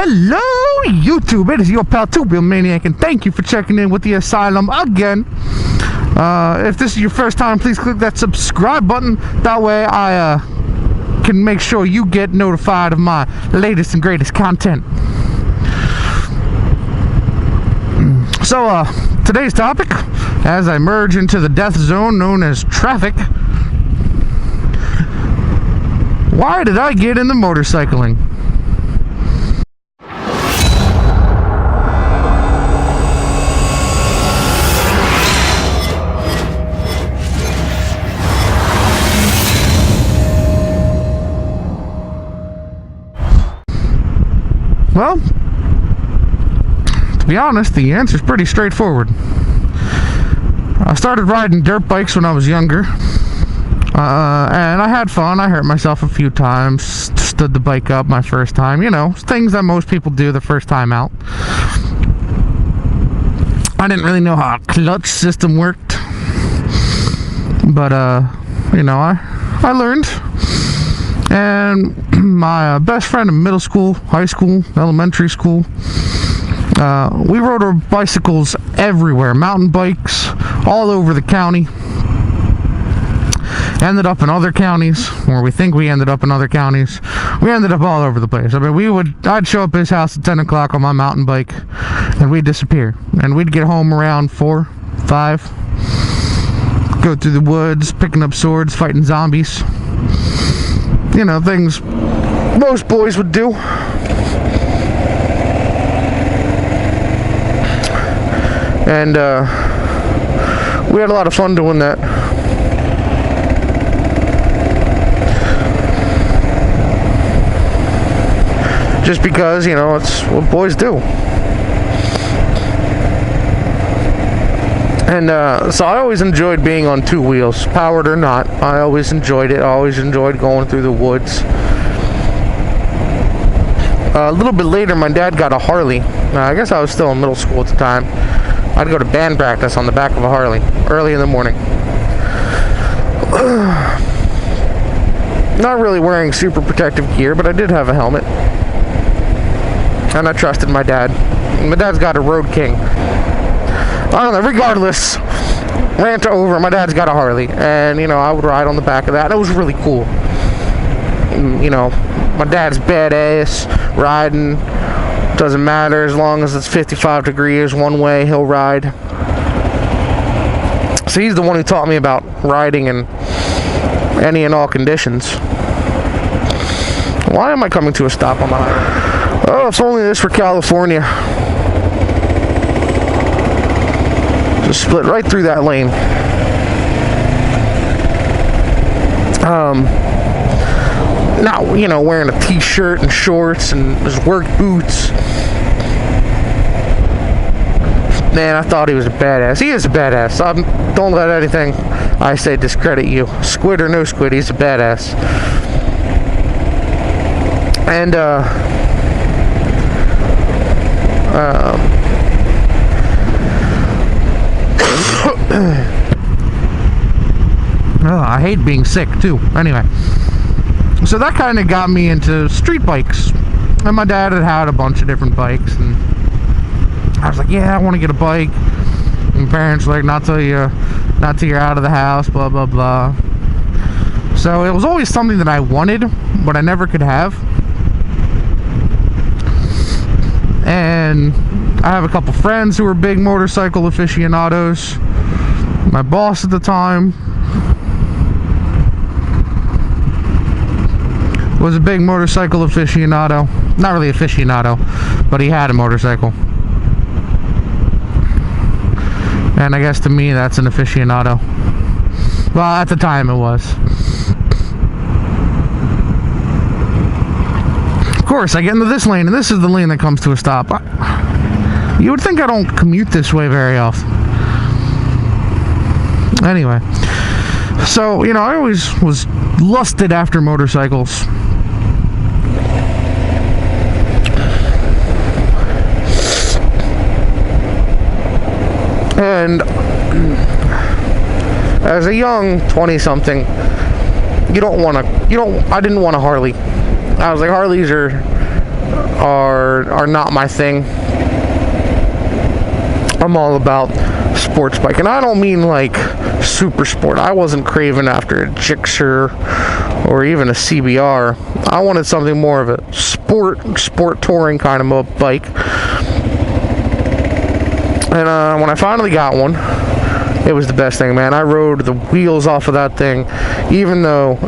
Hello, YouTube. It is your pal, Two Bill Maniac, and thank you for checking in with the Asylum again. If this is your first time, please click that subscribe button. That way I can make sure you get notified of my latest and greatest content. So, today's topic, as I merge into the death zone known as traffic, why did I get into motorcycling? Well, to be honest, the answer's pretty straightforward. I started riding dirt bikes when I was younger, and I had fun. I hurt myself a few times, stood the bike up my first time, you know, things that most people do the first time out. I didn't really know how a clutch system worked, but, you know, I learned. And my best friend in middle school, high school, elementary school, we rode our bicycles everywhere, mountain bikes, all over the county. Ended up in other counties, or we think we ended up in other counties. We ended up all over the place. I mean, I'd show up at his house at 10 o'clock on my mountain bike, and we'd disappear. And we'd get home around 4, 5, go through the woods, picking up swords, fighting zombies. You know, things most boys would do. And we had a lot of fun doing that. Just because, you know, it's what boys do. And so I always enjoyed being on two wheels, powered or not. I always enjoyed it. I always enjoyed going through the woods. A little bit later, my dad got a Harley. I guess I was still in middle school at the time. I'd go to band practice on the back of a Harley, early in the morning. Not really wearing super protective gear, but I did have a helmet. And I trusted my dad. My dad's got a Road King. I don't know, regardless, rant over, my dad's got a Harley, and, you know, I would ride on the back of that. It was really cool. You know, my dad's badass, riding, doesn't matter, as long as it's 55 degrees one way, he'll ride. So he's the one who taught me about riding in any and all conditions. Why am I coming to a stop on the highway? Oh, if only this for California. Just split right through that lane. Now, you know, wearing a t-shirt and shorts and his work boots. Man, I thought he was a badass. He is a badass. Don't let anything I say discredit you. Squid or no squid, he's a badass. And, oh, I hate being sick too. Anyway, so that kind of got me into street bikes, and my dad had a bunch of different bikes, and I was like, yeah, I want to get a bike. And parents were like, not till you're out of the house, blah blah blah. So it was always something that I wanted, but I never could have. And I have a couple friends who were big motorcycle aficionados. My boss at the time was a big motorcycle aficionado. Not really aficionado, but he had a motorcycle. And I guess to me that's an aficionado. Well, at the time it was. Of course, I get into this lane, and this is the lane that comes to a stop. You would think I don't commute this way very often. Anyway, so, you know, I always was lusted after motorcycles. And as a young 20-something, I didn't want a Harley. I was like, Harleys are are not my thing. I'm all about sports bike, and I don't mean like super sport. I wasn't craving after a Gixxer or even a CBR. I wanted something more of a sport touring kind of a bike. And when I finally got one, it was the best thing, man. I rode the wheels off of that thing, even though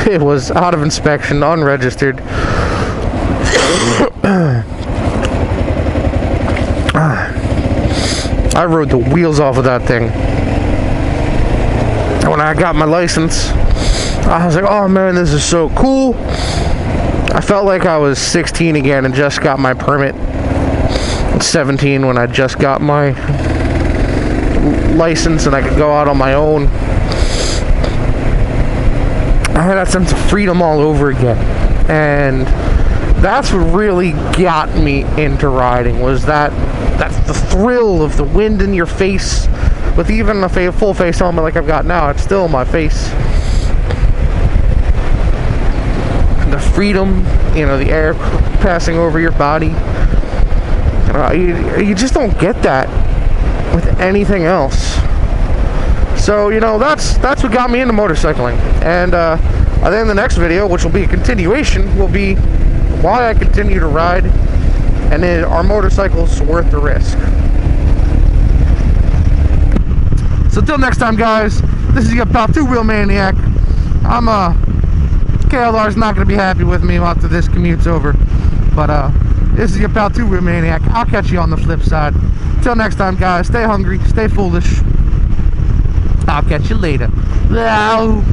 it was out of inspection, unregistered. I rode the wheels off of that thing. And when I got my license, I was like, oh man, this is so cool. I felt like I was 16 again and just got my permit. 17 when I just got my license and I could go out on my own. I had that sense of freedom all over again. And that's what really got me into riding, was that's the thrill of the wind in your face. With even a full face helmet like I've got now, it's still in my face. The freedom, the air passing over your body. You just don't get that with anything else. So, that's what got me into motorcycling. And I think the next video, which will be a continuation, will be why I continue to ride, and are motorcycles worth the risk. So till next time, guys, this is your pal Two Wheel Maniac. KLR's not going to be happy with me after this commute's over, but this is your pal Two Wheel Maniac. I'll catch you on the flip side. Till next time, guys, stay hungry, stay foolish. I'll catch you later. Bye.